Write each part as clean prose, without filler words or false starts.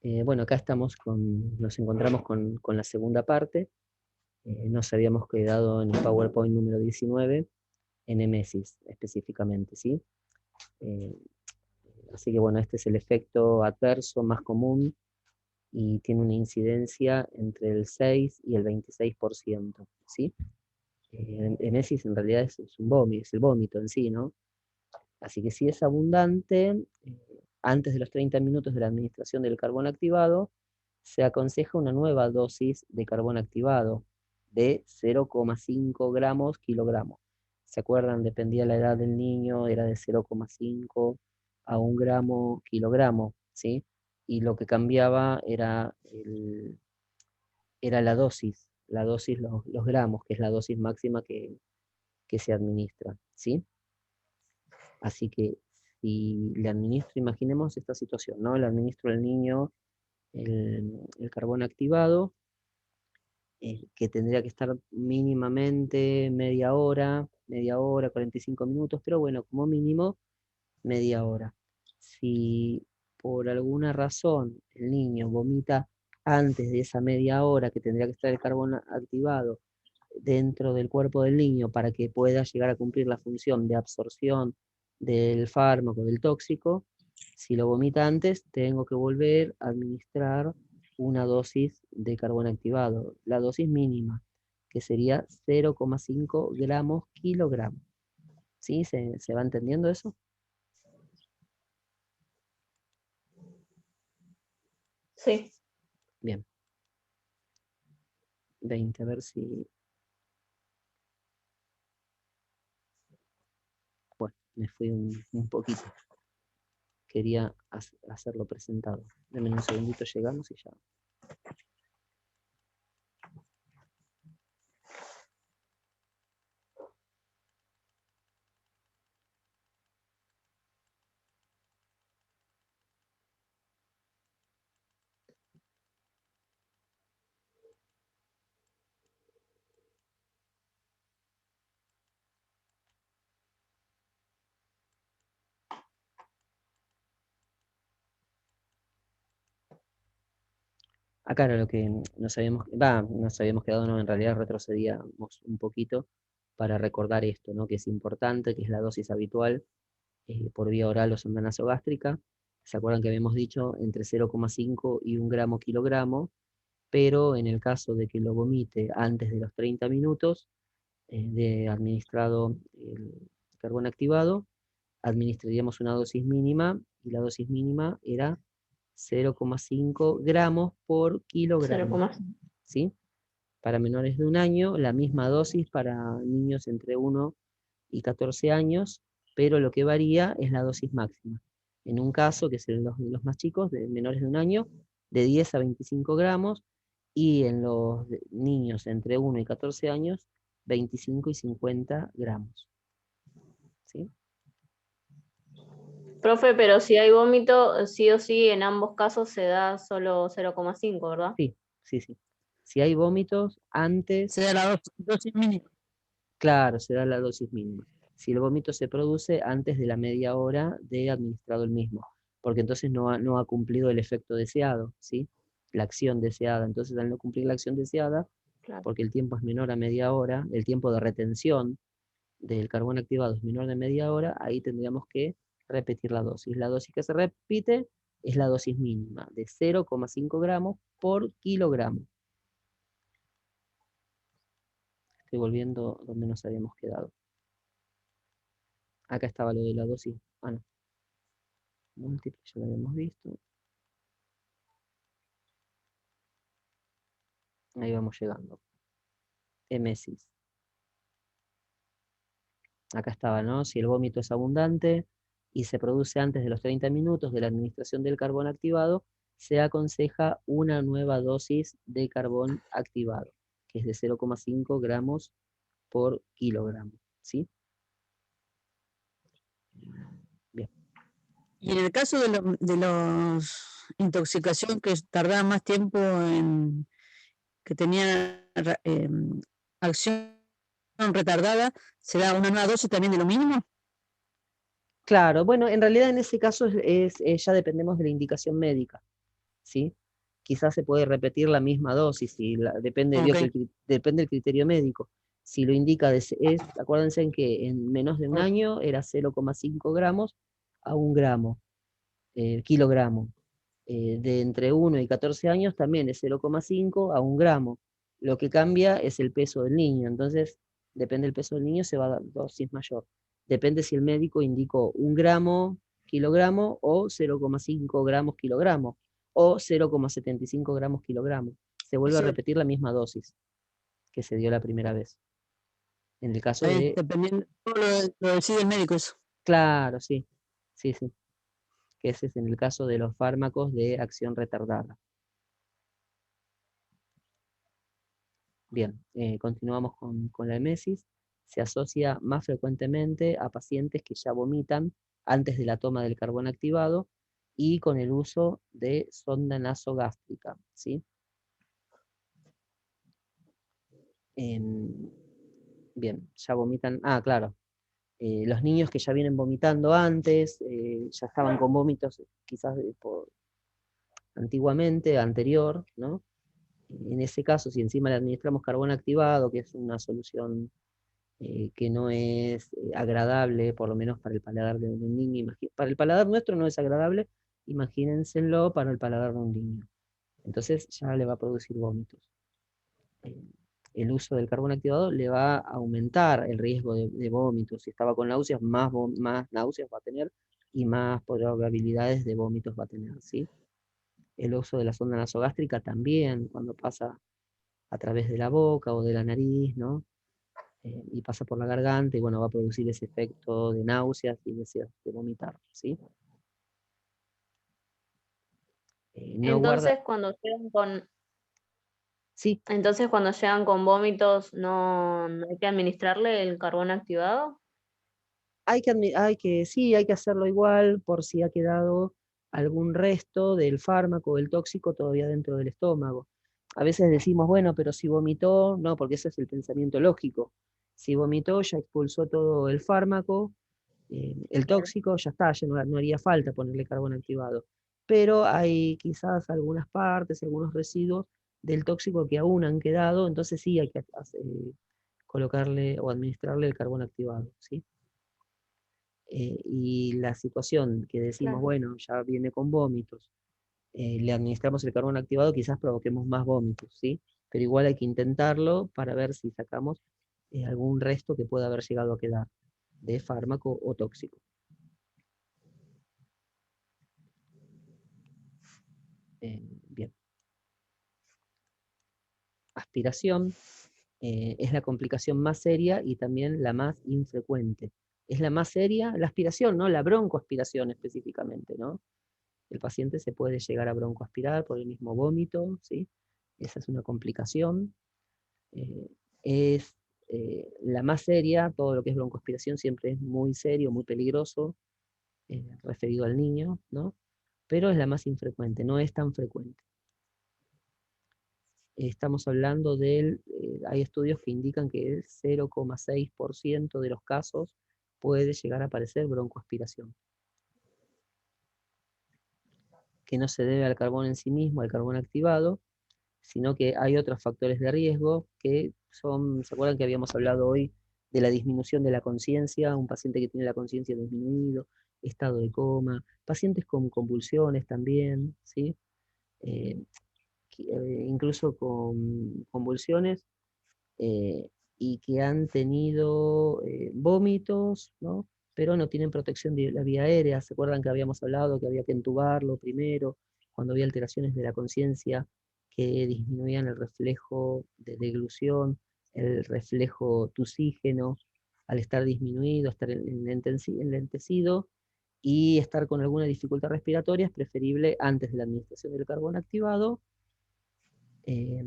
Bueno, acá nos encontramos con la segunda parte. Nos habíamos quedado en el PowerPoint número 19, en emesis específicamente, ¿sí? Eh, Así que bueno, este es el efecto adverso más común y tiene una incidencia entre el 6 y el 26%, ¿sí? Emesis en realidad es un vómito, es el vómito en sí, ¿no? Así que si es abundante, antes de los 30 minutos de la administración del carbón activado, se aconseja una nueva dosis de carbón activado de 0,5 gramos kilogramo. ¿Se acuerdan? Dependía la edad del niño, era de 0,5 a 1 gramo kilogramo, ¿sí? Y lo que cambiaba era la dosis, los gramos, que es la dosis máxima que se administra, ¿sí? Así que si le administro, imaginemos esta situación, ¿no? Le administro al niño el carbón activado, que tendría que estar mínimamente media hora, 45 minutos, pero bueno, como mínimo media hora. Si por alguna razón el niño vomita antes de esa media hora que tendría que estar el carbón activado dentro del cuerpo del niño para que pueda llegar a cumplir la función de absorción del fármaco, del tóxico, si lo vomita antes, tengo que volver a administrar una dosis de carbón activado, la dosis mínima, que sería 0,5 gramos kilogramo. ¿Sí? ¿Se va entendiendo eso? Sí. Bien. 20, a ver si... Bueno, me fui un poquito. Quería hacerlo presentado. Denme un segundito, llegamos y ya. Acá era lo que nos habíamos quedado, no, en realidad retrocedíamos un poquito para recordar esto, ¿no? Que es importante, que es la dosis habitual por vía oral o sonda nasogástrica. ¿Se acuerdan que habíamos dicho entre 0,5 y 1 gramo kilogramo? Pero en el caso de que lo vomite antes de los 30 minutos de administrado el carbón activado, administraríamos una dosis mínima y la dosis mínima era 0,5 gramos por kilogramo, 0,5. ¿sí? Para menores de 1 año, la misma dosis para niños entre 1 y 14 años, pero lo que varía es la dosis máxima. En un caso, que es en los más chicos, de menores de 1 año, de 10 a 25 gramos, y en los niños entre 1 y 14 años, 25 y 50 gramos. ¿Sí? Profe, pero si hay vómito, sí o sí, en ambos casos se da solo 0,5, ¿verdad? Sí, sí, sí. Si hay vómitos, antes, Se da la dosis mínima. claro, se da la dosis mínima. Si el vómito se produce antes de la media hora de administrado el mismo, porque entonces no ha cumplido el efecto deseado, ¿sí? La acción deseada. Entonces, al no cumplir la acción deseada, Claro. porque el tiempo es menor a media hora, el tiempo de retención del carbón activado es menor de media hora, ahí tendríamos que repetir la dosis. La dosis que se repite es la dosis mínima, de 0,5 gramos por kilogramo. Estoy volviendo donde nos habíamos quedado. Acá estaba lo de la dosis. Ah, no. Múltiple, ya lo habíamos visto. Ahí vamos llegando. Emesis. Acá estaba, ¿no? Si el vómito es abundante y se produce antes de los 30 minutos de la administración del carbón activado, se aconseja una nueva dosis de carbón activado, que es de 0,5 gramos por kilogramo. ¿Sí? Bien. Y en el caso de los intoxicación que tardaban más tiempo que tenían acción retardada, ¿se da una nueva dosis también de lo mínimo? Claro, bueno, en realidad en ese caso ya dependemos de la indicación médica. ¿sí? Quizás se puede repetir la misma dosis, depende, vio que Ok. depende del criterio médico. Si lo indica, acuérdense en que en menos de un Ok. año era 0,5 gramos a 1 gramo, kilogramo. De entre 1 y 14 años también es 0,5 a 1 gramo. Lo que cambia es el peso del niño, entonces depende del peso del niño, se va a dar dosis mayor. Depende si el médico indicó 1 gramo kilogramo o 0,5 gramos kilogramo o 0,75 gramos kilogramo. Se vuelve a Sí, repetir la misma dosis que se dio la primera vez. En el caso ahí, de, dependiendo, todo lo decide el médico eso. claro, sí, sí, sí, que ese es en el caso de los fármacos de acción retardada. Bien, continuamos con la emesis. Se asocia más frecuentemente a pacientes que ya vomitan antes de la toma del carbón activado y con el uso de sonda nasogástrica, ¿sí? Em, bien, ya vomitan. Ah, claro. Los niños que ya vienen vomitando antes, ya estaban con vómitos quizás antiguamente, anterior, ¿no? En ese caso, si encima le administramos carbón activado, que es una solución que no es agradable, por lo menos para el paladar de un niño, para el paladar nuestro no es agradable, imagínenselo para el paladar de un niño. Entonces ya le va a producir vómitos. Eh, el uso del carbón activado le va a aumentar el riesgo de vómitos. Si estaba con náuseas, más náuseas va a tener y más probabilidades de vómitos va a tener, ¿sí? El uso de la sonda nasogástrica también, cuando pasa a través de la boca o de la nariz, ¿no? Y pasa por la garganta y bueno, va a producir ese efecto de náuseas y de vomitar, ¿sí? No guarda, Entonces, cuando llegan con, sí, entonces, cuando llegan con vómitos, no hay que administrarle el carbón activado. sí, hay que hacerlo igual por si ha quedado algún resto del fármaco o el tóxico todavía dentro del estómago. A veces decimos, bueno, pero si vomitó, no, porque ese es el pensamiento lógico. Si vomitó, ya expulsó todo el fármaco, el Claro. tóxico, ya está, ya no haría falta ponerle carbón activado. Pero hay quizás algunas partes, algunos residuos del tóxico que aún han quedado, entonces sí hay que colocarle o administrarle el carbón activado, ¿sí? Y la situación que decimos, Claro. bueno, ya viene con vómitos, le administramos el carbón activado, quizás provoquemos más vómitos, ¿sí? Pero igual hay que intentarlo para ver si sacamos algún resto que pueda haber llegado a quedar de fármaco o tóxico. Bien. Aspiración es la complicación más seria y también la más infrecuente. Es la más seria, la aspiración, ¿no? La broncoaspiración específicamente, ¿no? El paciente se puede llegar a broncoaspirar por el mismo vómito, ¿sí? Esa es una complicación. Eh, es la más seria, todo lo que es broncoaspiración siempre es muy serio, muy peligroso, referido al niño, ¿no? Pero es la más infrecuente, no es tan frecuente. Estamos hablando hay estudios que indican que el 0,6% de los casos puede llegar a aparecer broncoaspiración, que no se debe al carbón en sí mismo, al carbón activado, sino que hay otros factores de riesgo que son, ¿se acuerdan que habíamos hablado hoy de la disminución de la conciencia? Un paciente que tiene la conciencia disminuido, estado de coma, pacientes con convulsiones también, ¿sí? Eh, incluso con convulsiones eh, y que han tenido vómitos, ¿no? Pero no tienen protección de la vía aérea. ¿Se acuerdan que habíamos hablado que había que entubarlo primero, cuando había alteraciones de la conciencia que disminuían el reflejo de deglución, el reflejo tusígeno, al estar disminuido, estar enlentecido y estar con alguna dificultad respiratoria, es preferible antes de la administración del carbón activado eh,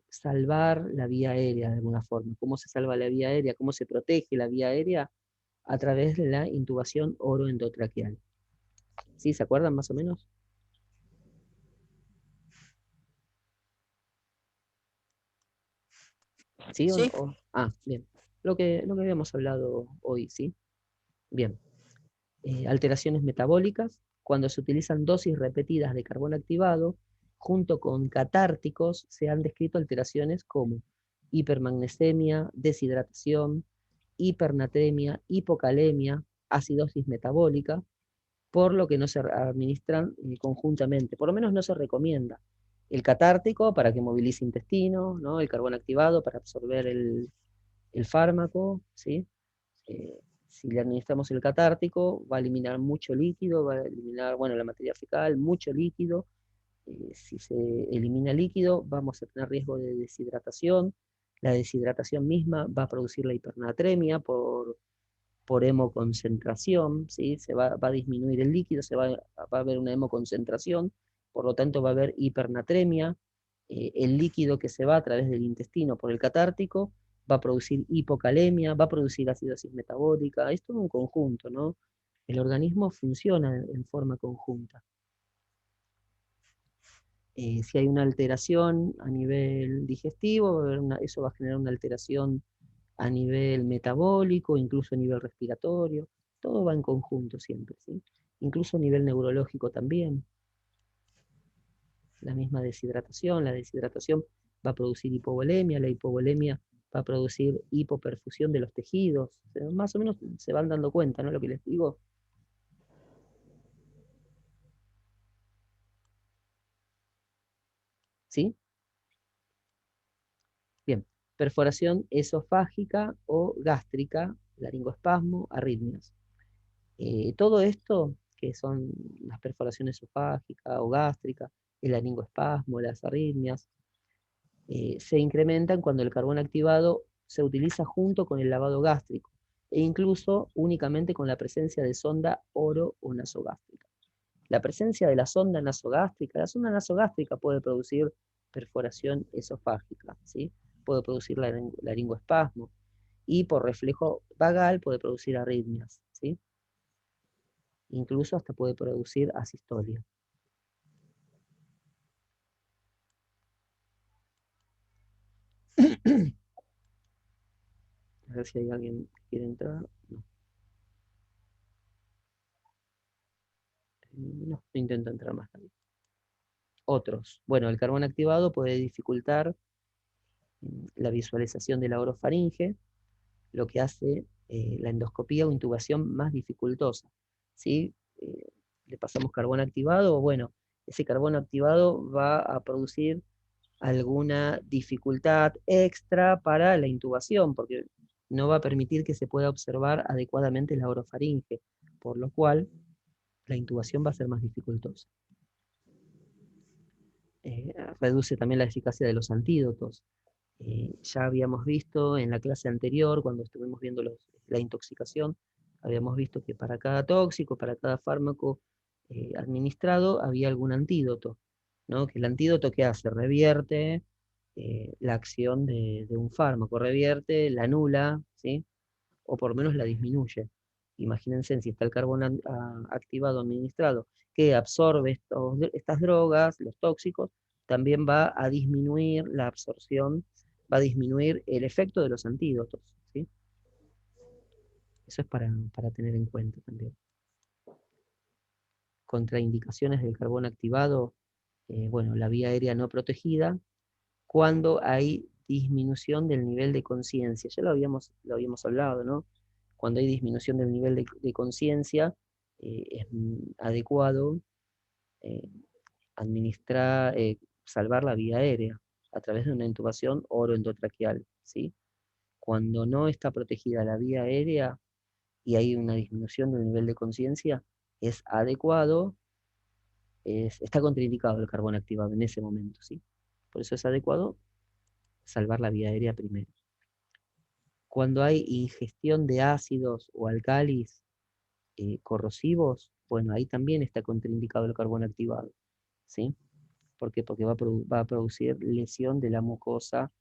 salvar la vía aérea de alguna forma. ¿Cómo se salva la vía aérea? ¿Cómo se protege la vía aérea? A través de la intubación oroendotraqueal. ¿Sí? ¿Se acuerdan más o menos? ¿Sí o no? Sí, Bien. Lo que habíamos hablado hoy, ¿sí? Bien. Alteraciones metabólicas, cuando se utilizan dosis repetidas de carbón activado, junto con catárticos, se han descrito alteraciones como hipermagnesemia, deshidratación, hipernatremia, hipocalemia, acidosis metabólica, por lo que no se administran conjuntamente, por lo menos no se recomienda. El catártico para que movilice intestino, ¿no? El carbón activado para absorber el fármaco, ¿sí? Si le administramos el catártico, va a eliminar mucho líquido, va a eliminar, bueno, la materia fecal, mucho líquido. Si se elimina líquido, vamos a tener riesgo de deshidratación. La deshidratación misma va a producir la hipernatremia por hemoconcentración, ¿sí? Va a disminuir el líquido, va a haber una hemoconcentración, por lo tanto va a haber hipernatremia. El líquido que se va a través del intestino por el catártico va a producir hipocalemia, va a producir acidosis metabólica, esto es un conjunto, ¿no? El organismo funciona en forma conjunta. Si hay una alteración a nivel digestivo, eso va a generar una alteración a nivel metabólico, incluso a nivel respiratorio, todo va en conjunto siempre, ¿sí? Incluso a nivel neurológico también. La misma deshidratación, la deshidratación va a producir hipovolemia, la hipovolemia va a producir hipoperfusión de los tejidos, más o menos se van dando cuenta, ¿no? Lo que les digo. ¿Sí? Bien, perforación esofágica o gástrica, laringoespasmo, arritmias. Todo esto, que son las perforaciones esofágica o gástrica, el laringoespasmo, las arritmias, se incrementan cuando el carbón activado se utiliza junto con el lavado gástrico e incluso únicamente con la presencia de sonda oro o nasogástrica. La presencia de la sonda nasogástrica puede producir perforación esofágica, ¿sí? Puede producir laringoespasmo y por reflejo vagal puede producir arritmias, ¿sí? Incluso hasta puede producir asistolia. A ver si hay alguien que quiere entrar. No. No intento entrar más tarde. Otros. Bueno, el carbón activado puede dificultar la visualización de la orofaringe, lo que hace la endoscopía o intubación más dificultosa. ¿Sí? Le pasamos carbón activado, bueno, ese carbón activado va a producir alguna dificultad extra para la intubación, porque no va a permitir que se pueda observar adecuadamente la orofaringe, por lo cual la intubación va a ser más dificultosa. Reduce también la eficacia de los antídotos. Ya habíamos visto en la clase anterior, cuando estuvimos viendo la intoxicación, habíamos visto que para cada tóxico, para cada fármaco administrado, había algún antídoto, ¿no? Que el antídoto, ¿qué hace? Revierte la acción de un fármaco, revierte, la anula, ¿sí? O por lo menos la disminuye. Imagínense si está el carbón activado administrado que absorbe estas drogas, los tóxicos, también va a disminuir la absorción, va a disminuir el efecto de los antídotos, ¿sí? Eso es para tener en cuenta también. Contraindicaciones del carbón activado, bueno, la vía aérea no protegida, cuando hay disminución del nivel de conciencia. Ya lo habíamos hablado, ¿no? Cuando hay disminución del nivel de conciencia, es adecuado administrar, salvar la vía aérea a través de una intubación oroendotraqueal, ¿sí? Cuando no está protegida la vía aérea y hay una disminución del nivel de conciencia, es adecuado, está contraindicado el carbón activado en ese momento, ¿sí? Por eso es adecuado salvar la vía aérea primero. Cuando hay ingestión de ácidos o álcalis corrosivos, bueno, ahí también está contraindicado el carbón activado, ¿sí? ¿Por qué? Porque va a producir lesión de la mucosa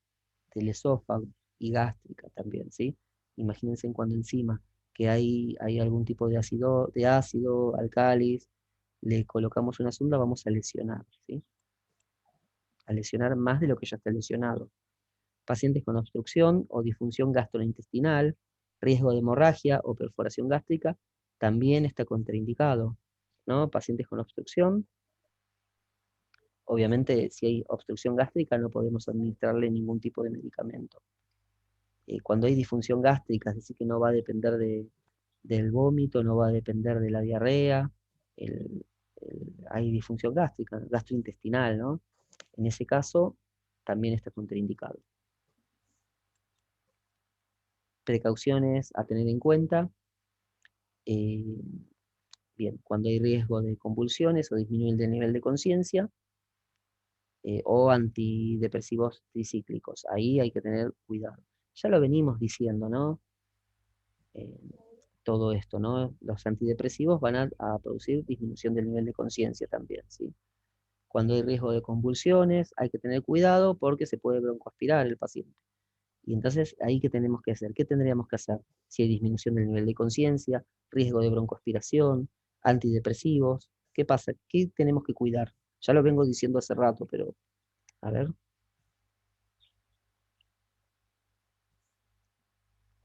del esófago y gástrica también, ¿sí? Imagínense cuando encima que hay algún tipo de ácido, álcalis, le colocamos una sonda, vamos a lesionar, ¿sí? A lesionar más de lo que ya está lesionado. Pacientes con obstrucción o disfunción gastrointestinal, riesgo de hemorragia o perforación gástrica, también está contraindicado. ¿no? Pacientes con obstrucción. Obviamente, si hay obstrucción gástrica, no podemos administrarle ningún tipo de medicamento. Cuando hay disfunción gástrica, es decir, que no va a depender del vómito, no va a depender de la diarrea, hay disfunción gástrica, gastrointestinal, ¿no? En ese caso, también está contraindicado. Precauciones a tener en cuenta. Bien, cuando hay riesgo de convulsiones o disminuir el nivel de conciencia, o antidepresivos tricíclicos. Ahí hay que tener cuidado. Ya lo venimos diciendo, ¿no? Todo esto, ¿no? Los antidepresivos van a producir disminución del nivel de conciencia también, ¿sí? Cuando hay riesgo de convulsiones, hay que tener cuidado porque se puede broncoaspirar el paciente. Y entonces, ¿ahí qué tenemos que hacer? ¿Qué tendríamos que hacer? Si hay disminución del nivel de conciencia, riesgo de broncoaspiración, antidepresivos, ¿qué pasa? ¿Qué tenemos que cuidar? Ya lo vengo diciendo hace rato, pero a ver.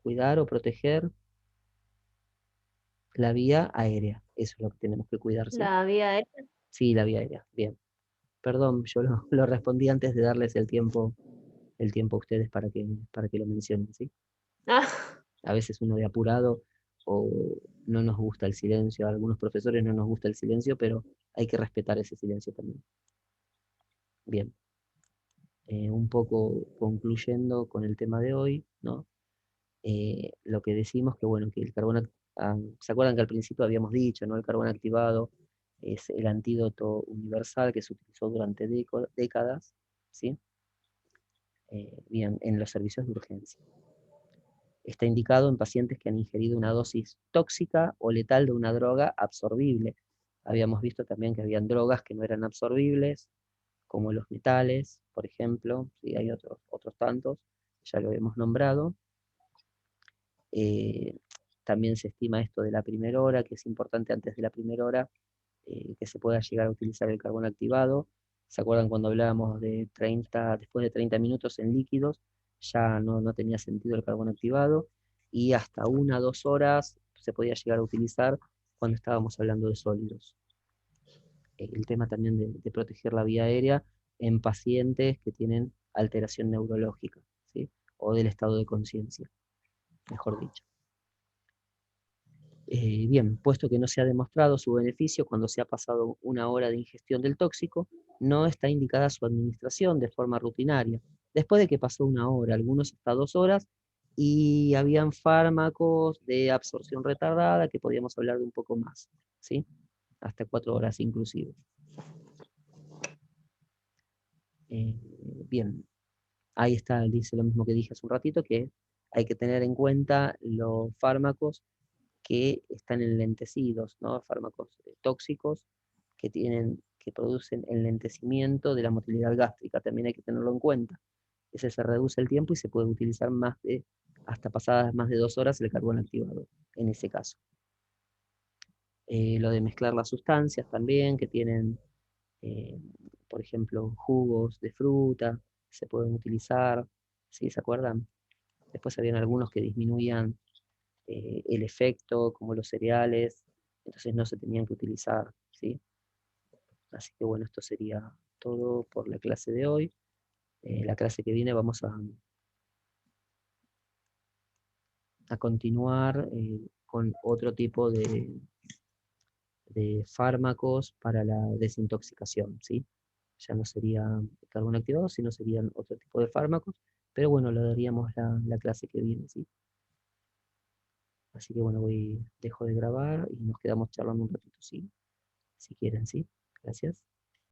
Cuidar o proteger la vía aérea. Eso es lo que tenemos que cuidar, ¿sí? La vía aérea. Sí, la vía aérea. Bien. Perdón, yo lo respondí antes de darles el tiempo a ustedes para que lo mencionen, ¿sí? Ah, A veces uno de apurado o no nos gusta el silencio, a algunos profesores no nos gusta el silencio, pero hay que respetar ese silencio también. Bien. Un poco concluyendo con el tema de hoy, ¿no? Lo que decimos que, bueno, que el carbón, ¿se acuerdan que al principio habíamos dicho, ¿no? El carbón activado es el antídoto universal que se utilizó durante décadas, ¿sí? Bien, en los servicios de urgencia. Está indicado en pacientes que han ingerido una dosis tóxica o letal de una droga absorbible. Habíamos visto también que habían drogas que no eran absorbibles, como los metales, por ejemplo, y hay otros tantos, ya lo hemos nombrado. También se estima esto de la primera hora, que es importante antes de la primera hora que se pueda llegar a utilizar el carbón activado. ¿Se acuerdan cuando hablábamos de después de 30 minutos en líquidos, ya no tenía sentido el carbón activado? Y hasta 1 o 2 horas se podía llegar a utilizar cuando estábamos hablando de sólidos. El tema también de proteger la vía aérea en pacientes que tienen alteración neurológica, ¿sí? O del estado de conciencia, mejor dicho. Bien, puesto que no se ha demostrado su beneficio cuando se ha pasado 1 hora de ingestión del tóxico, no está indicada su administración de forma rutinaria. Después de que pasó 1 hora, algunos hasta 2 horas, y habían fármacos de absorción retardada que podíamos hablar de un poco más, ¿sí? Hasta 4 horas inclusive. Bien, ahí está, dice lo mismo que dije hace un ratito, que hay que tener en cuenta los fármacos que están enlentecidos, ¿no? Fármacos tóxicos que producen enlentecimiento de la motilidad gástrica, también hay que tenerlo en cuenta. Ese se reduce el tiempo y se puede utilizar hasta pasadas más de 2 horas el carbón activado, en ese caso. Lo de mezclar las sustancias también, que tienen, eh, por ejemplo, jugos de fruta, se pueden utilizar, ¿sí? ¿Se acuerdan? Después habían algunos que disminuían el efecto, como los cereales, entonces no se tenían que utilizar, ¿sí? Así que bueno, esto sería todo por la clase de hoy. La clase que viene vamos a continuar con otro tipo de fármacos para la desintoxicación, ¿sí? Ya no sería carbón activado, sino serían otro tipo de fármacos, pero bueno, lo daríamos la clase que viene, ¿sí? Así que bueno, dejo de grabar y nos quedamos charlando un ratito, ¿sí? Si quieren, ¿sí? Gracias.